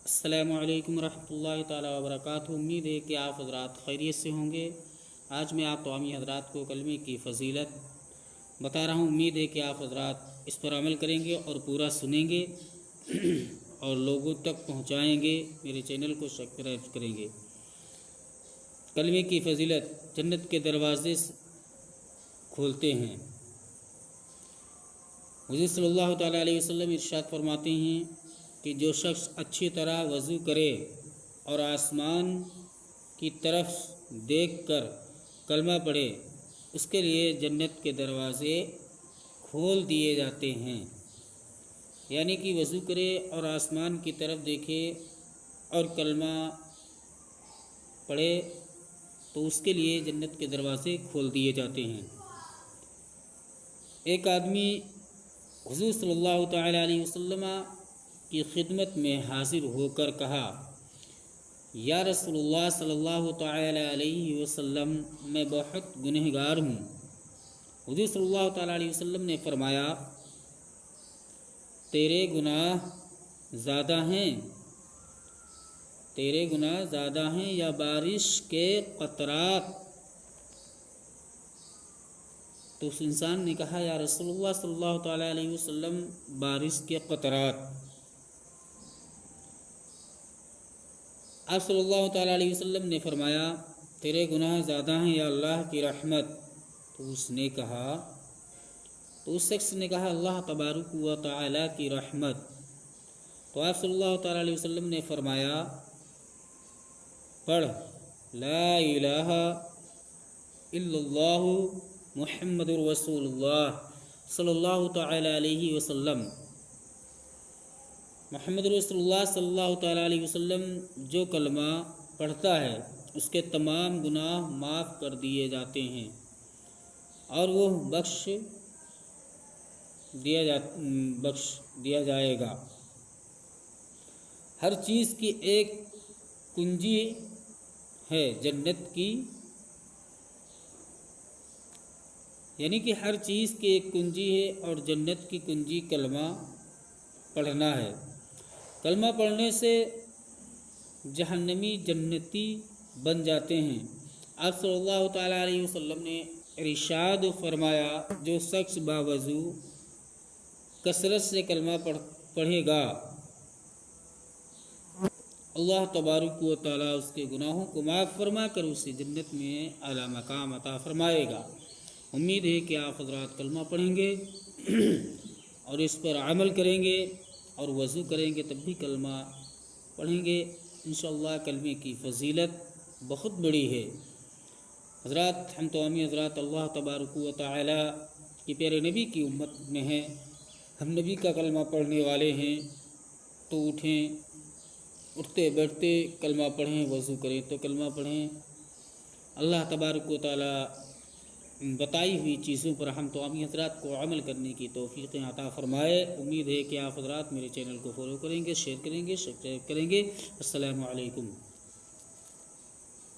السلام علیکم ورحمۃ اللہ تعالیٰ وبرکاتہ۔ امید ہے کہ آپ حضرات خیریت سے ہوں گے۔ آج میں آپ تمامی حضرات کو کلمے کی فضیلت بتا رہا ہوں۔ امید ہے کہ آپ حضرات اس پر عمل کریں گے اور پورا سنیں گے اور لوگوں تک پہنچائیں گے، میرے چینل کو سبسکرائب کریں گے۔ کلمے کی فضیلت جنت کے دروازے کھولتے ہیں۔ حضور صلی اللہ تعالیٰ علیہ وسلم ارشاد فرماتے ہیں کہ جو شخص اچھی طرح وضو کرے اور آسمان کی طرف دیکھ کر کلمہ پڑھے، اس کے لیے جنت کے دروازے کھول دیے جاتے ہیں۔ یعنی کہ وضو کرے اور آسمان کی طرف دیکھے اور کلمہ پڑھے تو اس کے لیے جنت کے دروازے کھول دیے جاتے ہیں۔ ایک آدمی حضور صلی اللہ تعالیٰ علیہ وسلم کی خدمت میں حاضر ہو کر کہا، یا رسول اللہ صلی اللہ تعالیٰ علیہ وسلم، میں بہت گنہگار ہوں۔ حضور صلی اللہ تعالیٰ علیہ وسلم نے فرمایا، تیرے گناہ زیادہ ہیں، تیرے گناہ زیادہ ہیں یا بارش کے قطرات؟ تو اس انسان نے کہا، یا رسول اللہ صلی اللہ تعالیٰ علیہ وسلم، بارش کے قطرات۔ آپ صلی اللہ تعالیٰ علیہ وسلم نے فرمایا، تیرے گناہ زیادہ ہیں یا اللہ کی رحمت؟ تو اس شخص نے کہا، اللہ تبارک و تعالیٰ کی رحمت۔ تو آپ صلی اللہ تعالیٰ علیہ وسلم نے فرمایا، پڑھ لا الہ الا اللہ محمد رسول اللہ صلی اللہ تعالیٰ علیہ وسلم۔ محمد رسول اللہ صلی اللہ تعالیٰ علیہ وسلم جو کلمہ پڑھتا ہے اس کے تمام گناہ معاف کر دیے جاتے ہیں اور وہ بخش دیا جائے گا۔ ہر چیز کی ایک کنجی ہے جنت کی، یعنی کہ ہر چیز کی ایک کنجی ہے اور جنت کی کنجی کلمہ پڑھنا ہے۔ کلمہ پڑھنے سے جہنمی جنتی بن جاتے ہیں۔ آپ صلی اللہ تعالیٰ علیہ وسلم نے ارشاد فرمایا، جو شخص باوضو کثرت سے کلمہ پڑھے گا، اللہ تبارک و تعالیٰ اس کے گناہوں کو معاف فرما کر اسے جنت میں اعلیٰ مقام عطا فرمائے گا۔ امید ہے کہ آپ حضرات کلمہ پڑھیں گے اور اس پر عمل کریں گے اور وضو کریں گے تب بھی کلمہ پڑھیں گے۔ انشاءاللہ کلمے کی فضیلت بہت بڑی ہے۔ حضرات، ہم تمامی حضرات اللہ تبارک و تعالیٰ کی پیارے نبی کی امت میں ہیں، ہم نبی کا کلمہ پڑھنے والے ہیں، تو اٹھتے بیٹھتے کلمہ پڑھیں، وضو کریں تو کلمہ پڑھیں۔ اللہ تبارک و تعالیٰ بتائی ہوئی چیزوں پر ہم تمامی حضرات کو عمل کرنے کی توفیق عطا فرمائے۔ امید ہے کہ آپ حضرات میرے چینل کو فالو کریں گے، شیئر کریں گے، سبسکرائب کریں گے۔ السلام علیکم۔